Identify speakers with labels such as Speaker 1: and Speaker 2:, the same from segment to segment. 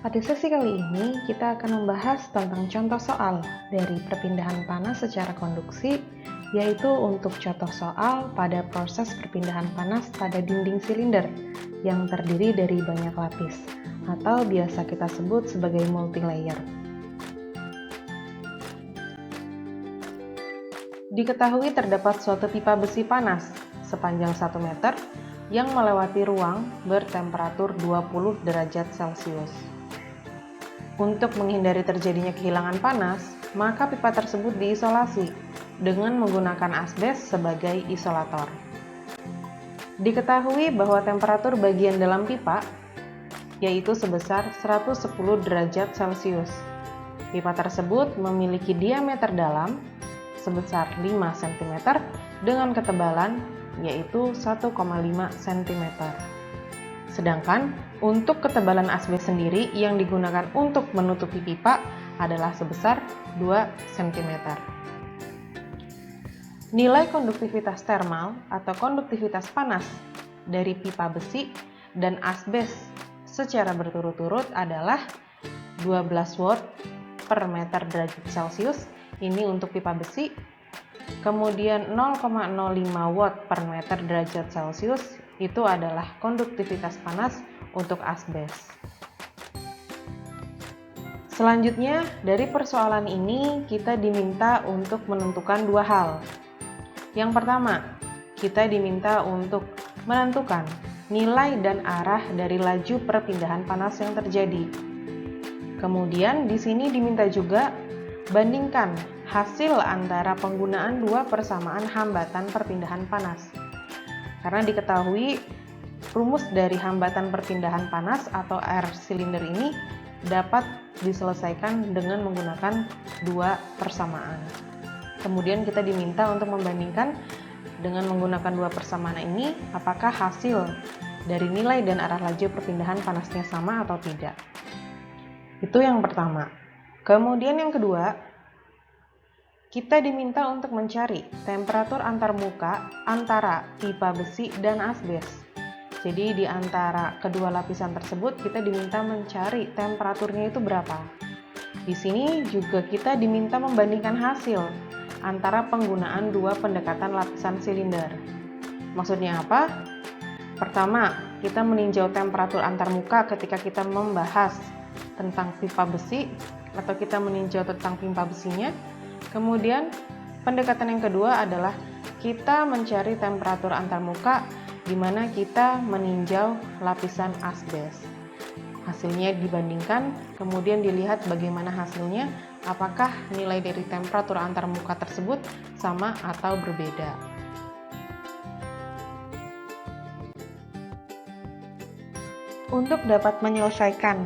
Speaker 1: Pada sesi kali ini, kita akan membahas tentang contoh soal dari perpindahan panas secara konduksi, yaitu untuk contoh soal pada proses perpindahan panas pada dinding silinder yang terdiri dari banyak lapis, atau biasa kita sebut sebagai multilayer. Diketahui terdapat suatu pipa besi panas sepanjang 1 meter yang melewati ruang bertemperatur 20 derajat Celcius. Untuk menghindari terjadinya kehilangan panas, maka pipa tersebut diisolasi dengan menggunakan asbes sebagai isolator. Diketahui bahwa temperatur bagian dalam pipa yaitu sebesar 110 derajat Celcius. Pipa tersebut memiliki diameter dalam sebesar 5 cm dengan ketebalan yaitu 1,5 cm. Sedangkan untuk ketebalan asbes sendiri yang digunakan untuk menutupi pipa adalah sebesar 2 cm. Nilai konduktivitas termal atau konduktivitas panas dari pipa besi dan asbes secara berturut-turut adalah 12 watt per meter derajat Celcius, ini untuk pipa besi, kemudian 0,05 watt per meter derajat Celcius itu adalah konduktivitas panas untuk asbes. Selanjutnya, dari persoalan ini kita diminta untuk menentukan dua hal. Yang pertama, kita diminta untuk menentukan nilai dan arah dari laju perpindahan panas yang terjadi. Kemudian di sini diminta juga bandingkan hasil antara penggunaan dua persamaan hambatan perpindahan panas. Karena diketahui rumus dari hambatan perpindahan panas atau air silinder ini dapat diselesaikan dengan menggunakan dua persamaan. Kemudian kita diminta untuk membandingkan dengan menggunakan dua persamaan ini apakah hasil dari nilai dan arah laju perpindahan panasnya sama atau tidak. Itu yang pertama. Kemudian yang kedua, kita diminta untuk mencari temperatur antarmuka antara pipa besi dan asbes. Jadi di antara kedua lapisan tersebut kita diminta mencari temperaturnya itu berapa. Di sini juga kita diminta membandingkan hasil antara penggunaan dua pendekatan lapisan silinder. Maksudnya apa? Pertama, kita meninjau temperatur antarmuka ketika kita membahas tentang pipa besi atau kita meninjau tentang pipa besinya. Kemudian pendekatan yang kedua adalah kita mencari temperatur antarmuka di mana kita meninjau lapisan asbes. Hasilnya dibandingkan, kemudian dilihat bagaimana hasilnya, apakah nilai dari temperatur antarmuka tersebut sama atau berbeda. Untuk dapat menyelesaikan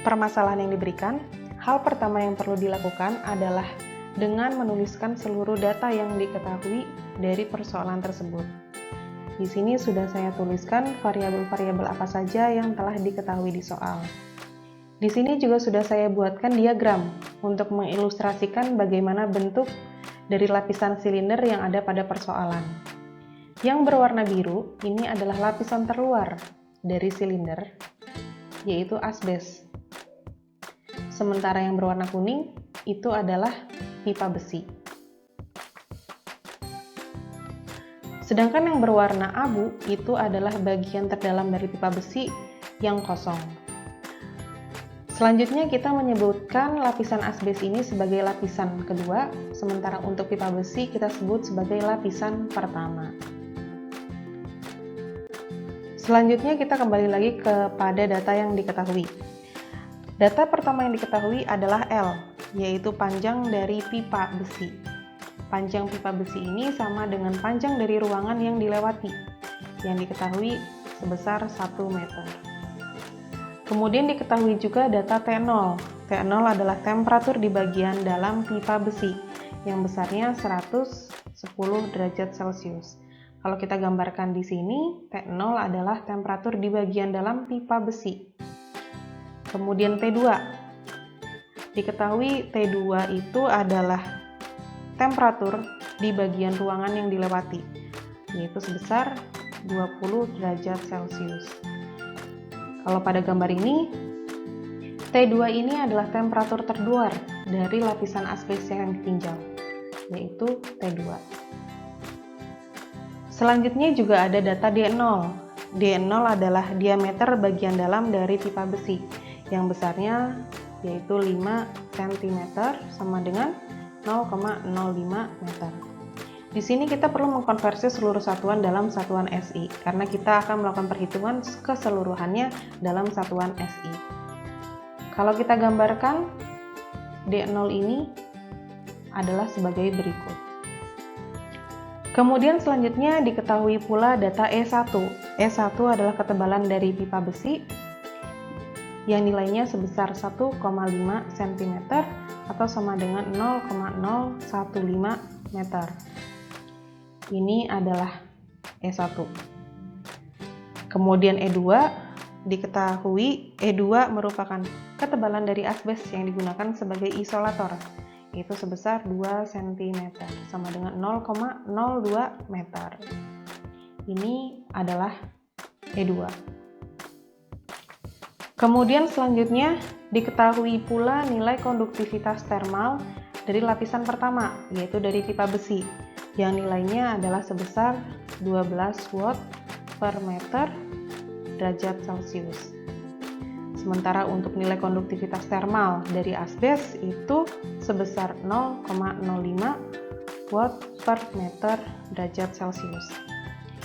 Speaker 1: permasalahan yang diberikan, hal pertama yang perlu dilakukan adalah dengan menuliskan seluruh data yang diketahui dari persoalan tersebut. Di sini sudah saya tuliskan variabel-variabel apa saja yang telah diketahui di soal. Di sini juga sudah saya buatkan diagram untuk mengilustrasikan bagaimana bentuk dari lapisan silinder yang ada pada persoalan. Yang berwarna biru ini adalah lapisan terluar dari silinder, yaitu asbes. Sementara yang berwarna kuning itu adalah pipa besi. Sedangkan yang berwarna abu itu adalah bagian terdalam dari pipa besi yang kosong. Selanjutnya kita menyebutkan lapisan asbes ini sebagai lapisan kedua, sementara untuk pipa besi kita sebut sebagai lapisan pertama. Selanjutnya kita kembali lagi kepada data yang diketahui. Data pertama yang diketahui adalah L, yaitu panjang dari pipa besi. Panjang pipa besi ini sama dengan panjang dari ruangan yang dilewati, yang diketahui sebesar 1 meter. Kemudian diketahui juga data T0. T0 adalah temperatur di bagian dalam pipa besi, yang besarnya 110 derajat Celcius. Kalau kita gambarkan di sini, T0 adalah temperatur di bagian dalam pipa besi. Kemudian T2. Diketahui T2 itu adalah temperatur di bagian ruangan yang dilewati, yaitu sebesar 20 derajat Celcius. Kalau pada gambar ini, T2 ini adalah temperatur terluar dari lapisan asbes yang ditinjau, yaitu T2. Selanjutnya juga ada data D0. D0 adalah diameter bagian dalam dari pipa besi yang besarnya yaitu 5 cm sama dengan 0,05 meter. Di sini kita perlu mengkonversi seluruh satuan dalam satuan SI karena kita akan melakukan perhitungan keseluruhannya dalam satuan SI. Kalau kita gambarkan, D0 ini adalah sebagai berikut. Kemudian selanjutnya diketahui pula data E1. E1 adalah ketebalan dari pipa besi yang nilainya sebesar 1,5 cm atau sama dengan 0,015 meter. Ini adalah E1. Kemudian E2 diketahui E2 merupakan ketebalan dari asbes yang digunakan sebagai isolator, yaitu sebesar 2 cm sama dengan 0,02 meter. Ini adalah E2. Kemudian selanjutnya diketahui pula nilai konduktivitas termal dari lapisan pertama, yaitu dari pipa besi, yang nilainya adalah sebesar 12 watt per meter derajat Celcius. Sementara untuk nilai konduktivitas termal dari asbes itu sebesar 0,05 watt per meter derajat Celcius.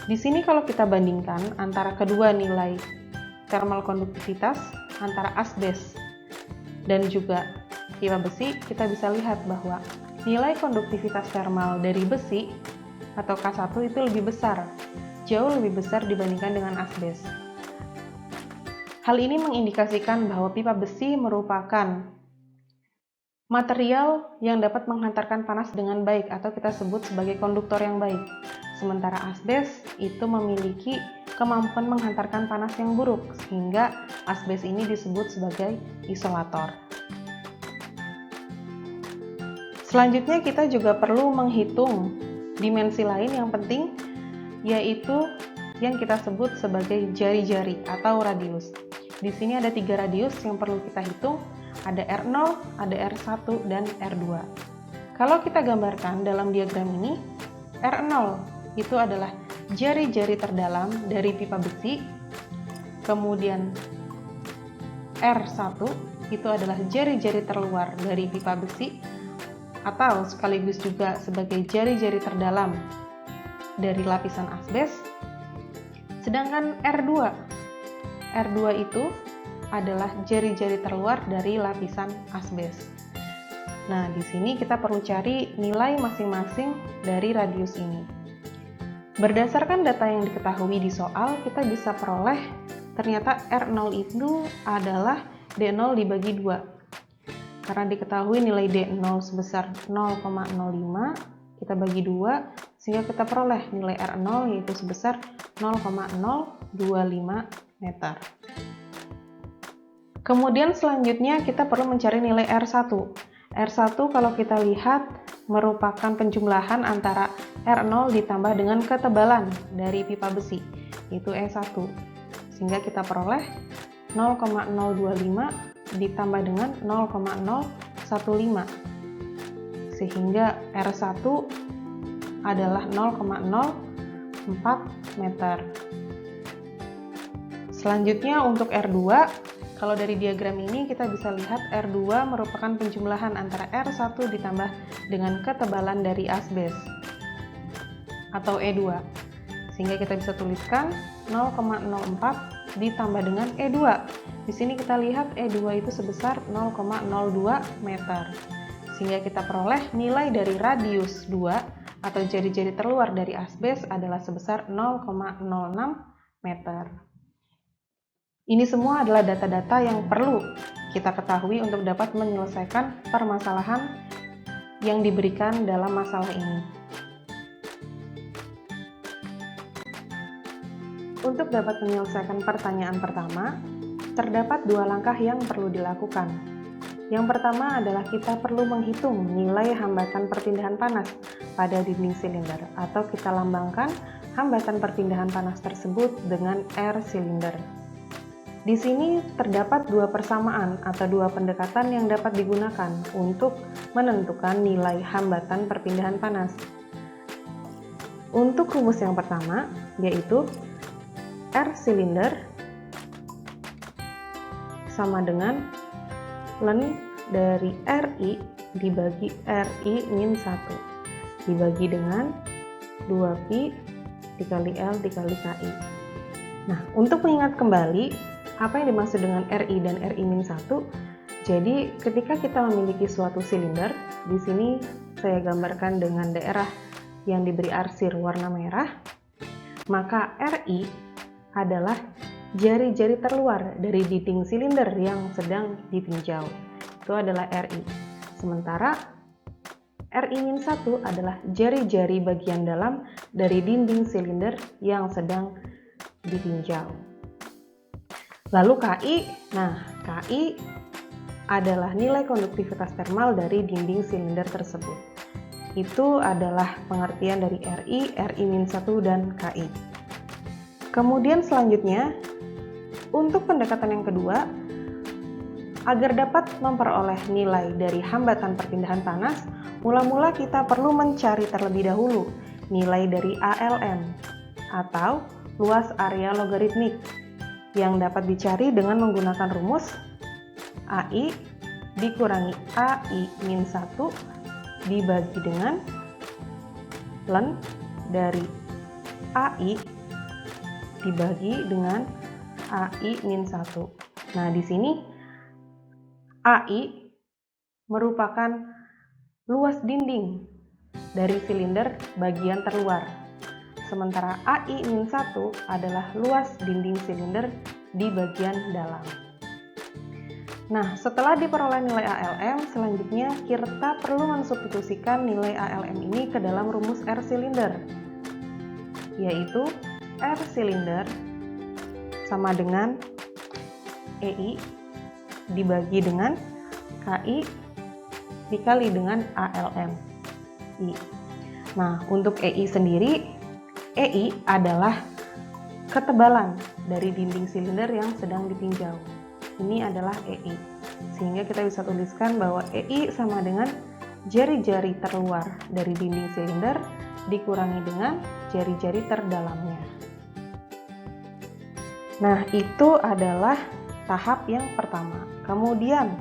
Speaker 1: Di sini kalau kita bandingkan antara kedua nilai thermal konduktivitas antara asbes dan juga pipa besi, kita bisa lihat bahwa nilai konduktivitas termal dari besi atau K1 itu lebih besar, jauh lebih besar dibandingkan dengan asbes. Hal ini mengindikasikan bahwa pipa besi merupakan material yang dapat menghantarkan panas dengan baik atau kita sebut sebagai konduktor yang baik. Sementara asbes itu memiliki kemampuan menghantarkan panas yang buruk, sehingga asbes ini disebut sebagai isolator. Selanjutnya kita juga perlu menghitung dimensi lain yang penting, yaitu yang kita sebut sebagai jari-jari atau radius. Di sini ada 3 radius yang perlu kita hitung, ada R0, ada R1, dan R2. Kalau kita gambarkan dalam diagram ini, R0 itu adalah jari-jari terdalam dari pipa besi, kemudian R1 itu adalah jari-jari terluar dari pipa besi, atau sekaligus juga sebagai jari-jari terdalam dari lapisan asbes. Sedangkan R2 itu adalah jari-jari terluar dari lapisan asbes. Nah, di sini kita perlu cari nilai masing-masing dari radius ini. Berdasarkan data yang diketahui di soal, kita bisa peroleh ternyata R0 itu adalah D0 dibagi 2. Karena diketahui nilai D0 sebesar 0,05, kita bagi 2, sehingga kita peroleh nilai R0 yaitu sebesar 0,025 meter. Kemudian selanjutnya kita perlu mencari nilai R1. R1 kalau kita lihat merupakan penjumlahan antara R0 ditambah dengan ketebalan dari pipa besi, yaitu E1. Sehingga kita peroleh 0,025 ditambah dengan 0,015, sehingga R1 adalah 0,04 meter. Selanjutnya untuk R2, kalau dari diagram ini kita bisa lihat R2 merupakan penjumlahan antara R1 ditambah dengan ketebalan dari asbes atau E2, sehingga kita bisa tuliskan 0,04 ditambah dengan E2. Di sini kita lihat E2 itu sebesar 0,02 meter. Sehingga kita peroleh nilai dari radius 2 atau jari-jari terluar dari asbes adalah sebesar 0,06 meter. Ini semua adalah data-data yang perlu kita ketahui untuk dapat menyelesaikan permasalahan yang diberikan dalam masalah ini. Untuk dapat menyelesaikan pertanyaan pertama, terdapat 2 langkah yang perlu dilakukan. Yang pertama adalah kita perlu menghitung nilai hambatan perpindahan panas pada dinding silinder, atau kita lambangkan hambatan perpindahan panas tersebut dengan R silinder. Di sini terdapat dua persamaan atau dua pendekatan yang dapat digunakan untuk menentukan nilai hambatan perpindahan panas. Untuk rumus yang pertama, yaitu R silinder sama dengan ln dari RI dibagi RI min 1 dibagi dengan 2Pi dikali L dikali KI. Nah, untuk mengingat kembali apa yang dimaksud dengan RI dan RI min 1, jadi ketika kita memiliki suatu silinder, di sini saya gambarkan dengan daerah yang diberi arsir warna merah, maka RI adalah jari-jari terluar dari dinding silinder yang sedang ditinjau. Itu adalah RI. Sementara RI-1 adalah jari-jari bagian dalam dari dinding silinder yang sedang ditinjau. Lalu KI, KI adalah nilai konduktivitas termal dari dinding silinder tersebut. Itu adalah pengertian dari RI, RI-1 dan KI. Kemudian selanjutnya, untuk pendekatan yang kedua, agar dapat memperoleh nilai dari hambatan perpindahan panas, mula-mula kita perlu mencari terlebih dahulu nilai dari ALM atau luas area logaritmik yang dapat dicari dengan menggunakan rumus AI dikurangi AI min 1 dibagi dengan ln dari AI dibagi dengan AI min 1. Nah, di sini AI merupakan luas dinding dari silinder bagian terluar. Sementara AI-1 adalah luas dinding silinder di bagian dalam. Nah, setelah diperoleh nilai ALM, selanjutnya kita perlu mensubstitusikan nilai ALM ini ke dalam rumus R silinder, yaitu R silinder sama dengan EI dibagi dengan KI dikali dengan ALM I. Nah, untuk EI sendiri, EI adalah ketebalan dari dinding silinder yang sedang ditinjau. Ini adalah EI. Sehingga kita bisa tuliskan bahwa EI sama dengan jari-jari terluar dari dinding silinder dikurangi dengan jari-jari terdalamnya. Nah, itu adalah tahap yang pertama. Kemudian,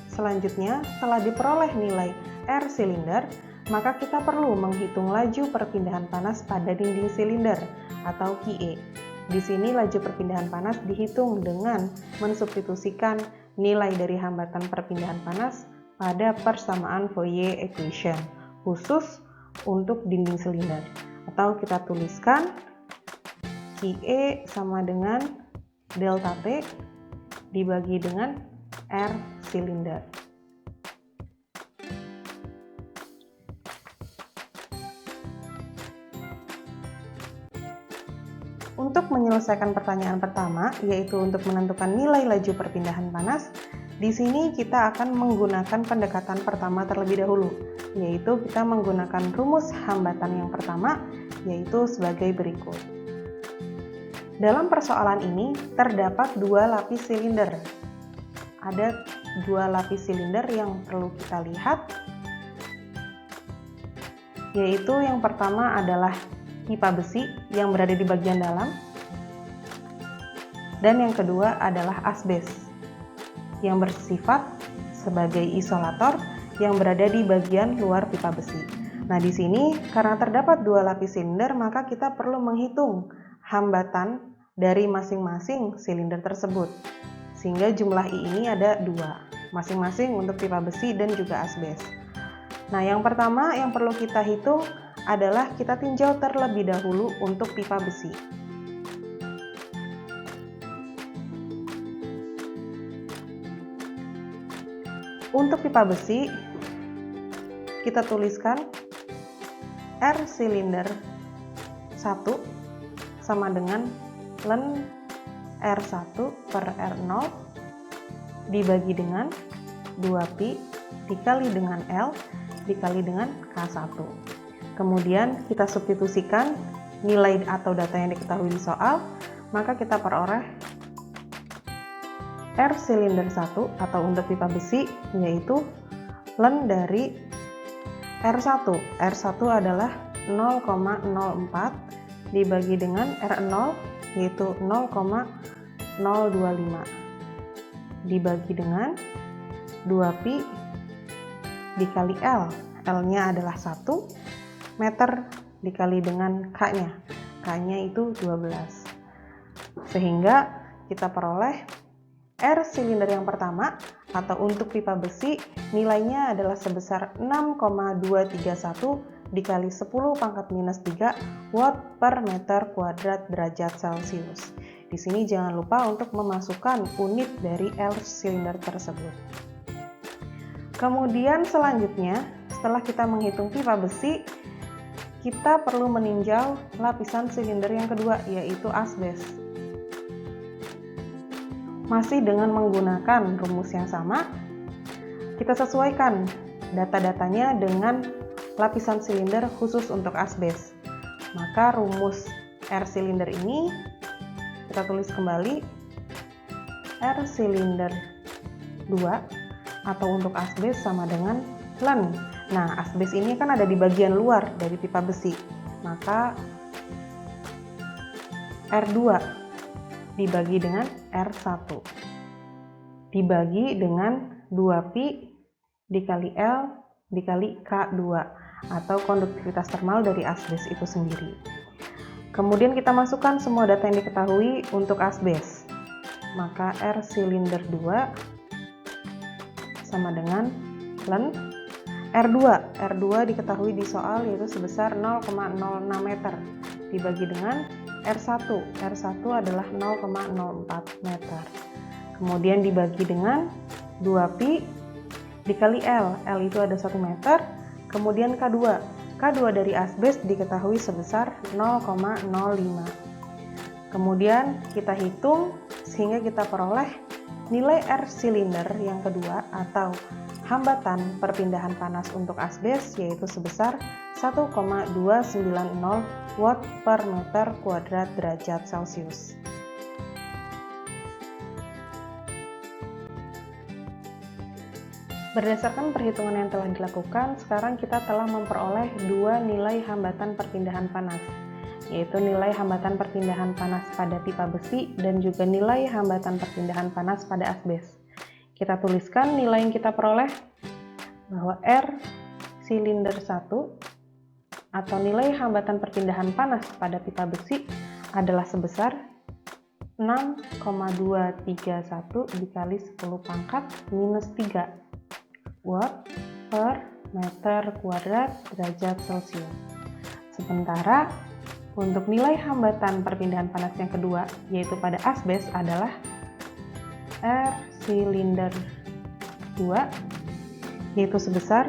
Speaker 1: selanjutnya setelah diperoleh nilai R silinder, maka kita perlu menghitung laju perpindahan panas pada dinding silinder atau QE. Di sini laju perpindahan panas dihitung dengan mensubstitusikan nilai dari hambatan perpindahan panas pada persamaan Fourier equation khusus untuk dinding silinder. Atau kita tuliskan QE sama dengan delta T dibagi dengan R silinder. Untuk menyelesaikan pertanyaan pertama, yaitu untuk menentukan nilai laju perpindahan panas, di sini kita akan menggunakan pendekatan pertama terlebih dahulu, yaitu kita menggunakan rumus hambatan yang pertama, yaitu sebagai berikut. Dalam persoalan ini, terdapat dua lapis silinder. Ada dua lapis silinder yang perlu kita lihat, yaitu yang pertama adalah pipa besi yang berada di bagian dalam, dan yang kedua adalah asbes yang bersifat sebagai isolator yang berada di bagian luar pipa besi. Nah, di sini karena terdapat dua lapis silinder, maka kita perlu menghitung hambatan dari masing-masing silinder tersebut, sehingga jumlah I ini ada dua, masing-masing untuk pipa besi dan juga asbes. Nah, yang pertama yang perlu kita hitung adalah kita tinjau terlebih dahulu untuk pipa besi. Untuk pipa besi, kita tuliskan R silinder 1 sama dengan ln R1 per R0 dibagi dengan 2Pi dikali dengan L dikali dengan K1. Kemudian kita substitusikan nilai atau data yang diketahui di soal, maka kita peroleh R silinder 1 atau untuk pipa besi yaitu len dari R1. R1 adalah 0,04 dibagi dengan R0 yaitu 0,025 dibagi dengan 2pi dikali L. L-nya adalah 1 meter dikali dengan K-nya. K-nya itu 12. Sehingga kita peroleh R silinder yang pertama atau untuk pipa besi nilainya adalah sebesar 6,231 dikali 10 pangkat minus 3 watt per meter kuadrat derajat Celcius. Di sini jangan lupa untuk memasukkan unit dari R silinder tersebut. Kemudian selanjutnya, setelah kita menghitung pipa besi, kita perlu meninjau lapisan silinder yang kedua, yaitu asbes. Masih dengan menggunakan rumus yang sama, kita sesuaikan data-datanya dengan lapisan silinder khusus untuk asbes. Maka rumus R silinder ini kita tulis kembali, R silinder 2 atau untuk asbes sama dengan len. Nah, asbes ini kan ada di bagian luar dari pipa besi. Maka R2 dibagi dengan R1 dibagi dengan 2pi dikali L dikali K2 atau konduktivitas termal dari asbes itu sendiri. Kemudian kita masukkan semua data yang diketahui untuk asbes. Maka R silinder 2 sama dengan len R2. R2 diketahui di soal yaitu sebesar 0,06 meter dibagi dengan R1. R1 adalah 0,04 meter. Kemudian dibagi dengan 2pi dikali L. L itu ada 1 meter. Kemudian K2. K2 dari asbes diketahui sebesar 0,05. Kemudian kita hitung sehingga kita peroleh nilai R silinder yang kedua atau hambatan perpindahan panas untuk asbes yaitu sebesar 1,290 watt per meter kuadrat derajat Celcius. Berdasarkan perhitungan yang telah dilakukan, sekarang kita telah memperoleh dua nilai hambatan perpindahan panas, yaitu nilai hambatan perpindahan panas pada pipa besi dan juga nilai hambatan perpindahan panas pada asbes. Kita tuliskan nilai yang kita peroleh bahwa R silinder 1 atau nilai hambatan perpindahan panas pada pipa besi adalah sebesar 6,231 dikali 10 pangkat minus 3 watt per meter kuadrat derajat Celcius. Sementara untuk nilai hambatan perpindahan panas yang kedua yaitu pada asbes adalah R silinder 2 yaitu sebesar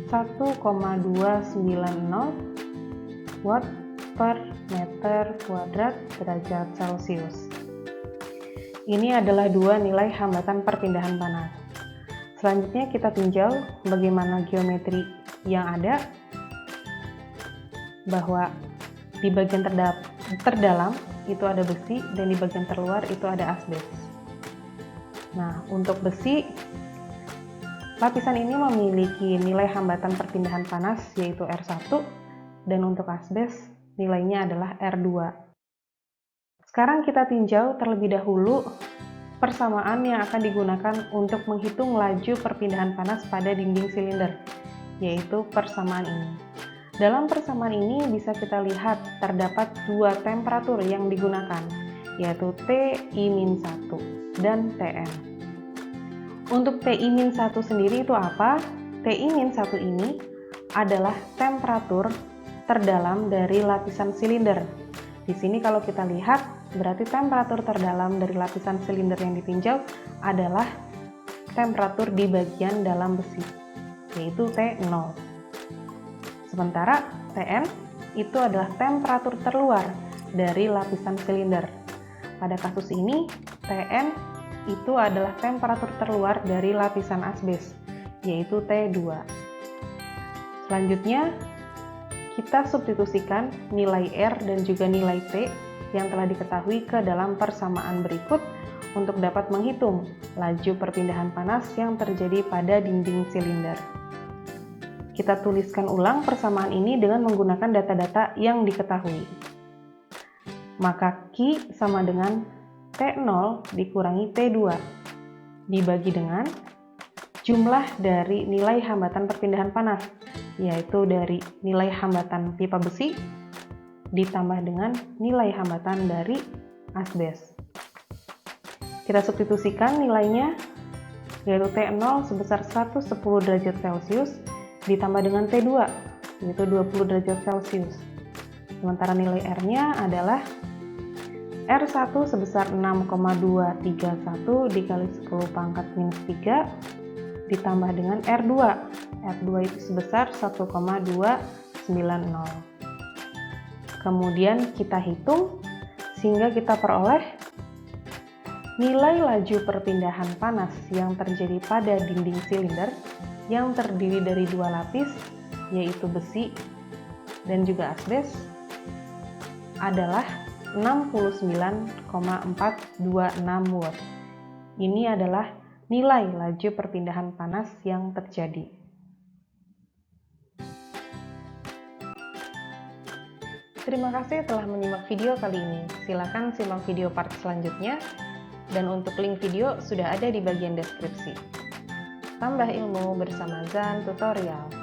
Speaker 1: 1,290 watt per meter kuadrat derajat Celcius. Ini adalah dua nilai hambatan perpindahan panas. Selanjutnya kita tinjau bagaimana geometri yang ada, bahwa di bagian terdalam itu ada besi dan di bagian terluar itu ada asbes. Nah, untuk besi, lapisan ini memiliki nilai hambatan perpindahan panas yaitu R1 dan untuk asbes nilainya adalah R2. Sekarang kita tinjau terlebih dahulu persamaan yang akan digunakan untuk menghitung laju perpindahan panas pada dinding silinder, yaitu persamaan ini. Dalam persamaan ini bisa kita lihat terdapat dua temperatur yang digunakan, yaitu Ti-1 dan Tn. Untuk Ti-1 sendiri itu apa? Ti-1 ini adalah temperatur terdalam dari lapisan silinder. Di sini kalau kita lihat, berarti temperatur terdalam dari lapisan silinder yang ditinjau adalah temperatur di bagian dalam besi, yaitu T0. Sementara Tn itu adalah temperatur terluar dari lapisan silinder. Pada kasus ini, Tn itu adalah temperatur terluar dari lapisan asbes, yaitu T2. Selanjutnya, kita substitusikan nilai R dan juga nilai T yang telah diketahui ke dalam persamaan berikut untuk dapat menghitung laju perpindahan panas yang terjadi pada dinding silinder. Kita tuliskan ulang persamaan ini dengan menggunakan data-data yang diketahui. Maka Q sama dengan T0 dikurangi T2 dibagi dengan jumlah dari nilai hambatan perpindahan panas, yaitu dari nilai hambatan pipa besi ditambah dengan nilai hambatan dari asbes. Kita substitusikan nilainya, yaitu T0 sebesar 110 derajat Celcius ditambah dengan T2, yaitu 20 derajat Celcius. Sementara nilai R-nya adalah R1 sebesar 6,231 dikali 10 pangkat minus 3 ditambah dengan R2. R2 itu sebesar 1,290. Kemudian kita hitung sehingga kita peroleh nilai laju perpindahan panas yang terjadi pada dinding silinder yang terdiri dari dua lapis, yaitu besi dan juga asbes, adalah 69,426 watt. Ini adalah nilai laju perpindahan panas yang terjadi. Terima kasih telah menyimak video kali ini. Silakan simak video part selanjutnya, dan untuk link video sudah ada di bagian deskripsi. Tambah ilmu bersama Zan Tutorial.